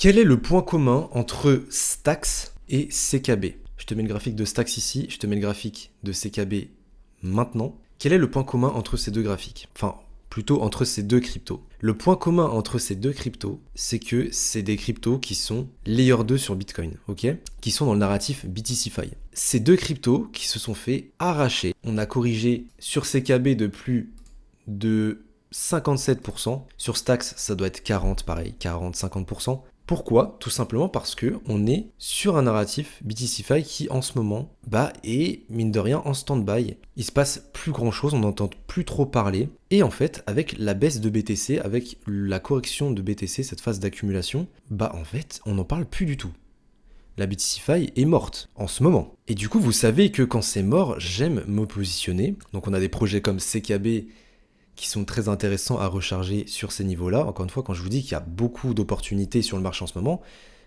Quel est le point commun entre Stax et CKB? Je te mets le graphique de Stax ici, je te mets le graphique de CKB maintenant. Quel est le point commun entre ces deux graphiques? Enfin, plutôt entre ces deux cryptos. Le point commun entre ces deux cryptos, c'est que c'est des cryptos qui sont Layer 2 sur Bitcoin, ok? Qui sont dans le narratif BTCFi. Ces deux cryptos qui se sont fait arracher. On a corrigé sur CKB de plus de 57%. Sur Stax, ça doit être 40, pareil, 40-50%. Pourquoi? Tout simplement parce que on est sur un narratif BTCFi qui en ce moment est mine de rien en stand-by. Il se passe plus grand chose, on n'entend plus trop parler. Et en fait, avec la baisse de BTC, avec la correction de BTC, cette phase d'accumulation, en fait, on n'en parle plus du tout. La BTCFi est morte en ce moment. Et du coup, vous savez que quand c'est mort, j'aime me positionner. Donc on a des projets comme CKB qui sont très intéressants à recharger sur ces niveaux-là. Encore une fois, quand je vous dis qu'il y a beaucoup d'opportunités sur le marché en ce moment,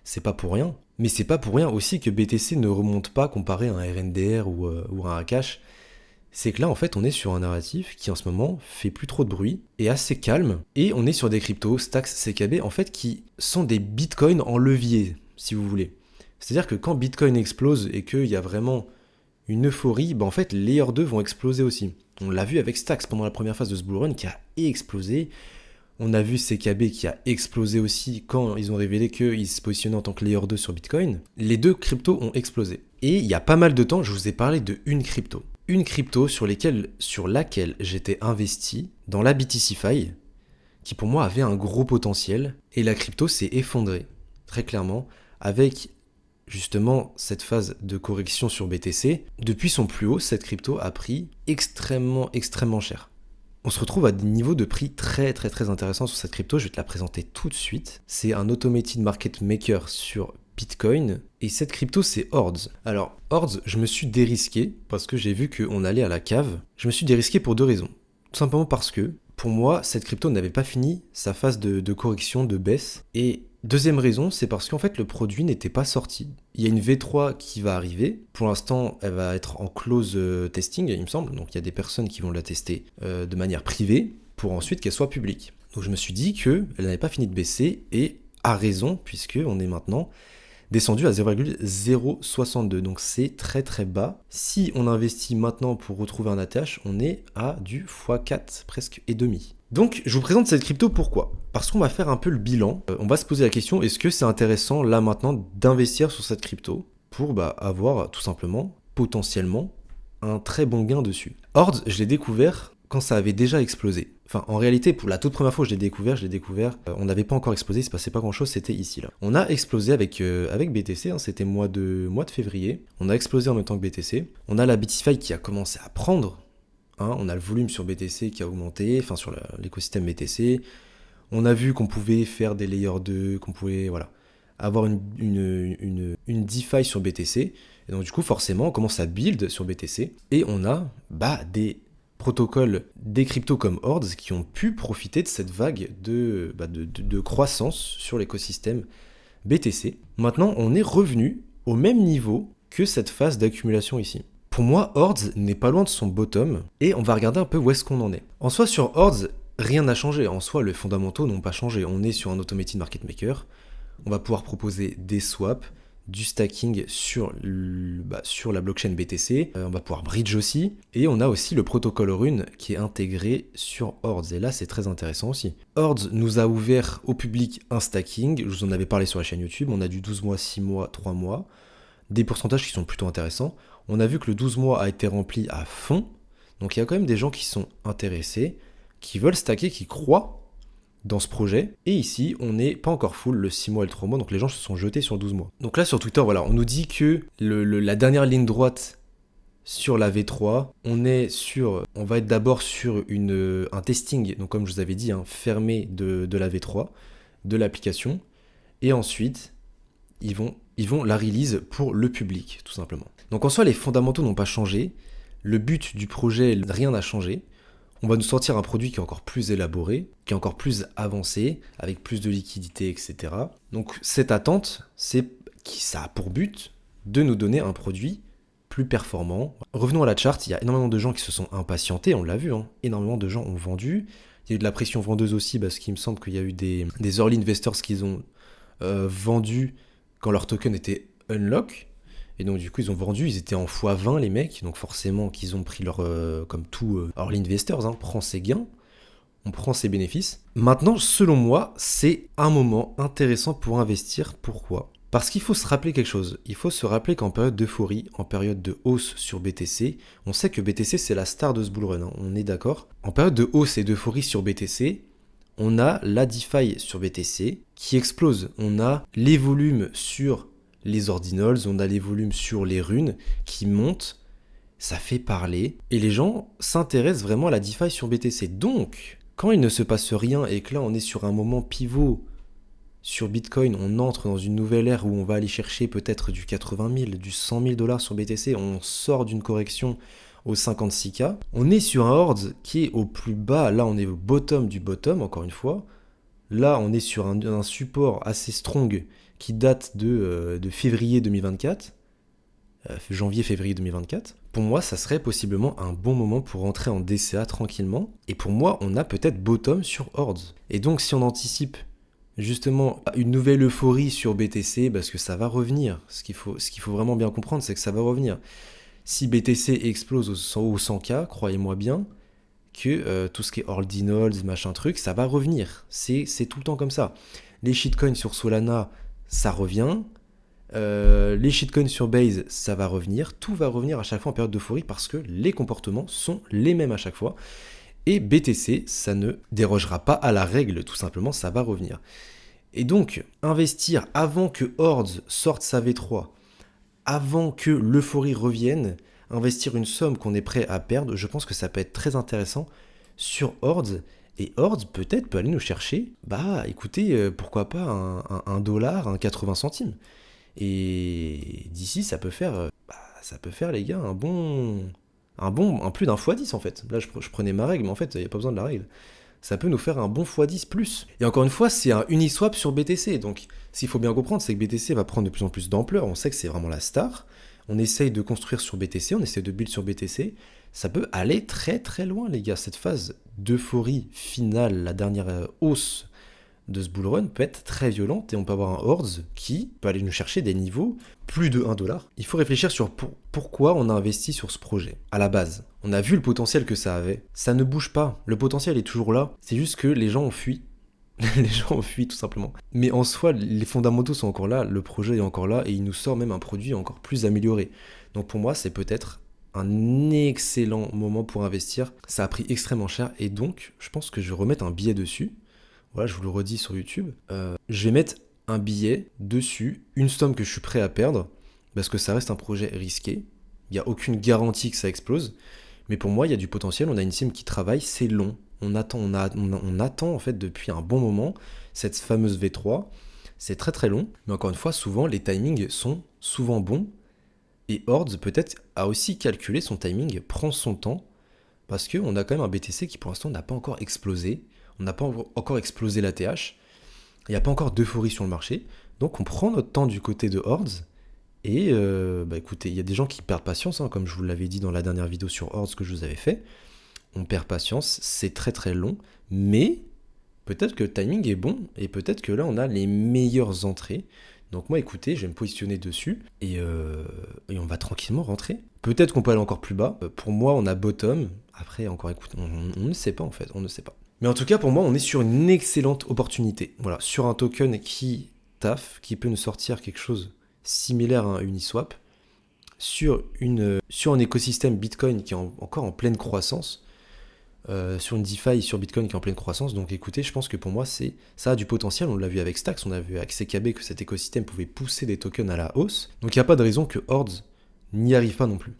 c'est pas pour rien. Mais c'est pas pour rien aussi que BTC ne remonte pas comparé à un RNDR ou à un Akash. C'est que là, en fait, on est sur un narratif qui en ce moment fait plus trop de bruit, est assez calme, et on est sur des cryptos, Stax, CKB, en fait, qui sont des bitcoins en levier, si vous voulez. C'est-à-dire que quand Bitcoin explose et qu'il y a vraiment une euphorie, en fait, les Layer 2 vont exploser aussi. On l'a vu avec Stax pendant la première phase de ce bull run qui a explosé. On a vu CKB qui a explosé aussi quand ils ont révélé qu'ils se positionnaient en tant que Layer 2 sur Bitcoin. Les deux cryptos ont explosé. Et il y a pas mal de temps, je vous ai parlé de une crypto. Une crypto sur laquelle j'étais investi dans la BTCFi, qui pour moi avait un gros potentiel. Et la crypto s'est effondrée, très clairement, avec justement cette phase de correction sur BTC. Depuis son plus haut, cette crypto a pris extrêmement cher. On se retrouve à des niveaux de prix très intéressants sur cette crypto. Je vais te la présenter tout de suite. C'est un automated market maker sur Bitcoin et cette crypto c'est Hordes. Alors Hordes, je me suis dérisqué parce que j'ai vu qu'on allait à la cave. Je me suis dérisqué pour deux raisons. Tout simplement parce que pour moi, cette crypto n'avait pas fini sa phase de correction, de baisse. Et deuxième raison, c'est parce qu'en fait le produit n'était pas sorti. Il y a une V3 qui va arriver. Pour l'instant, elle va être en close testing, il me semble. Donc il y a des personnes qui vont la tester de manière privée pour ensuite qu'elle soit publique. Donc je me suis dit qu'elle n'avait pas fini de baisser et à raison puisque on est maintenant descendu à 0,062. Donc c'est très bas. Si on investit maintenant pour retrouver un ATH, on est à du x4 presque et demi. Donc je vous présente cette crypto pourquoi? Parce qu'on va faire un peu le bilan. On va se poser la question, est-ce que c'est intéressant là maintenant d'investir sur cette crypto pour avoir tout simplement, potentiellement, un très bon gain dessus. Hordes, je l'ai découvert quand ça avait déjà explosé. Enfin, en réalité, pour la toute première fois que je l'ai découvert, on n'avait pas encore explosé, il se passait pas grand-chose, c'était ici, là. On a explosé avec BTC, c'était mois de février. On a explosé en même temps que BTC. On a la BTCFi qui a commencé à prendre. On a le volume sur BTC qui a augmenté, enfin sur l'écosystème BTC. On a vu qu'on pouvait faire des Layer 2, qu'on pouvait avoir une DeFi sur BTC. Et donc du coup, forcément, on commence à build sur BTC. Et on a des protocoles, des cryptos comme Hordes qui ont pu profiter de cette vague de croissance sur l'écosystème BTC. Maintenant, on est revenu au même niveau que cette phase d'accumulation ici. Pour moi, Hordes n'est pas loin de son bottom et on va regarder un peu où est-ce qu'on en est. En soi, sur Hordes, rien n'a changé. En soi, les fondamentaux n'ont pas changé. On est sur un automated market maker. On va pouvoir proposer des swaps, du stacking sur la blockchain BTC. On va pouvoir bridge aussi. Et on a aussi le protocole Rune qui est intégré sur Hordes. Et là, c'est très intéressant aussi. Hordes nous a ouvert au public un stacking. Je vous en avais parlé sur la chaîne YouTube. On a du 12 mois, 6 mois, 3 mois. Des pourcentages qui sont plutôt intéressants. On a vu que le 12 mois a été rempli à fond. Donc il y a quand même des gens qui sont intéressés, qui veulent stacker, qui croient dans ce projet. Et ici, on n'est pas encore full le 6 mois et le 3 mois, donc les gens se sont jetés sur 12 mois. Donc là, sur Twitter, on nous dit que la dernière ligne droite sur la V3, on va être d'abord sur un testing, donc comme je vous avais dit, fermé de la V3, de l'application. Et ensuite, ils vont la release pour le public, tout simplement. Donc en soi, les fondamentaux n'ont pas changé. Le but du projet, rien n'a changé. On va nous sortir un produit qui est encore plus élaboré, qui est encore plus avancé, avec plus de liquidité, etc. Donc cette attente, ça a pour but de nous donner un produit plus performant. Revenons à la charte, il y a énormément de gens qui se sont impatientés, on l'a vu, énormément de gens ont vendu. Il y a eu de la pression vendeuse aussi, parce qu'il me semble qu'il y a eu des early investors qui ont vendu quand leur token était unlock. Et donc du coup ils ont vendu, ils étaient en x20 les mecs, donc forcément qu'ils ont pris leur, comme tout early investors, prend ses gains, on prend ses bénéfices. Maintenant, selon moi, c'est un moment intéressant pour investir. Pourquoi ? Parce qu'il faut se rappeler quelque chose. Il faut se rappeler qu'en période d'euphorie, en période de hausse sur BTC, on sait que BTC c'est la star de ce bull run, on est d'accord ? En période de hausse et d'euphorie sur BTC, on a la DeFi sur BTC qui explose. On a les volumes sur les ordinals, on a les volumes sur les runes qui montent, ça fait parler, et les gens s'intéressent vraiment à la DeFi sur BTC. Donc, quand il ne se passe rien et que là on est sur un moment pivot sur Bitcoin, on entre dans une nouvelle ère où on va aller chercher peut-être du 80 000, du 100 000 dollars sur BTC, on sort d'une correction au 56K, on est sur un Hordes qui est au plus bas, là on est au bottom du bottom, encore une fois, là on est sur un support assez strong qui date de février 2024, janvier-février 2024, pour moi, ça serait possiblement un bon moment pour rentrer en DCA tranquillement. Et pour moi, on a peut-être bottom sur Hordes. Et donc, si on anticipe justement une nouvelle euphorie sur BTC, parce que ça va revenir, ce qu'il faut vraiment bien comprendre, c'est que ça va revenir. Si BTC explose au 100K, croyez-moi bien que tout ce qui est ordinals, machin truc, ça va revenir. C'est tout le temps comme ça. Les shitcoins sur Solana, ça revient. Les shitcoins sur Base, ça va revenir. Tout va revenir à chaque fois en période d'euphorie parce que les comportements sont les mêmes à chaque fois. Et BTC, ça ne dérogera pas à la règle, tout simplement, ça va revenir. Et donc, investir avant que Hordes sorte sa V3, avant que l'euphorie revienne, investir une somme qu'on est prêt à perdre, je pense que ça peut être très intéressant sur Hordes. Et Hordes, peut-être, peut aller nous chercher, écoutez, pourquoi pas un dollar, un 80 centimes. Et d'ici, ça peut faire, les gars, un plus d'un x10 en fait. Là, je prenais ma règle, mais en fait, il n'y a pas besoin de la règle. Ça peut nous faire un bon x10 plus. Et encore une fois, c'est un Uniswap sur BTC. Donc, s'il faut bien comprendre, c'est que BTC va prendre de plus en plus d'ampleur. On sait que c'est vraiment la star. On essaye de construire sur BTC, on essaye de build sur BTC. Ça peut aller très très loin, les gars. Cette phase d'euphorie finale, la dernière hausse de ce bull run peut être très violente et on peut avoir un Hordes qui peut aller nous chercher des niveaux plus de 1 dollar. Il faut réfléchir sur pourquoi on a investi sur ce projet. À la base, on a vu le potentiel que ça avait. Ça ne bouge pas. Le potentiel est toujours là. C'est juste que les gens ont fui. Les gens ont fui tout simplement. Mais en soi, les fondamentaux sont encore là, le projet est encore là et il nous sort même un produit encore plus amélioré. Donc pour moi, c'est peut-être un excellent moment pour investir. Ça a pris extrêmement cher et donc je pense que je vais remettre un billet dessus. Voilà, je vous le redis sur YouTube. Je vais mettre un billet dessus, une somme que je suis prêt à perdre, parce que ça reste un projet risqué. Il n'y a aucune garantie que ça explose. Mais pour moi, il y a du potentiel. On a une team qui travaille, c'est long. On attend en fait depuis un bon moment cette fameuse V3. C'est très très long. Mais encore une fois, souvent, les timings sont souvent bons. Et Hordes, peut-être, a aussi calculé son timing, prend son temps, parce qu'on a quand même un BTC qui pour l'instant n'a pas encore explosé. On n'a pas encore explosé la TH. Il n'y a pas encore d'euphorie sur le marché. Donc on prend notre temps du côté de Hordes. Et écoutez, il y a des gens qui perdent patience, comme je vous l'avais dit dans la dernière vidéo sur Hordes que je vous avais fait. On perd patience, c'est très très long. Mais peut-être que le timing est bon. Et peut-être que là on a les meilleures entrées. Donc moi écoutez, je vais me positionner dessus. Et on va tranquillement rentrer. Peut-être qu'on peut aller encore plus bas. Pour moi on a bottom. Après encore écoute, on ne sait pas en fait, on ne sait pas. Mais en tout cas, pour moi, on est sur une excellente opportunité. Voilà, sur un token qui taffe, qui peut nous sortir quelque chose similaire à un Uniswap, sur un écosystème Bitcoin qui est encore en pleine croissance, sur une DeFi sur Bitcoin qui est en pleine croissance. Donc écoutez, je pense que pour moi, ça a du potentiel. On l'a vu avec Stacks, on a vu avec CKB que cet écosystème pouvait pousser des tokens à la hausse. Donc il n'y a pas de raison que Hordes n'y arrive pas non plus.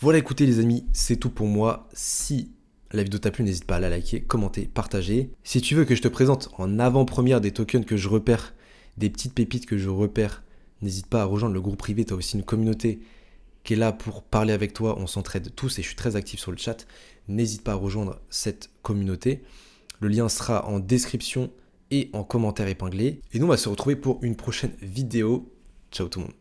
Voilà, écoutez les amis, c'est tout pour moi. Si la vidéo t'a plu, n'hésite pas à la liker, commenter, partager. Si tu veux que je te présente en avant-première des tokens que je repère, des petites pépites que je repère, n'hésite pas à rejoindre le groupe privé. Tu as aussi une communauté qui est là pour parler avec toi. On s'entraide tous et je suis très actif sur le chat. N'hésite pas à rejoindre cette communauté. Le lien sera en description et en commentaire épinglé. Et nous, on va se retrouver pour une prochaine vidéo. Ciao tout le monde.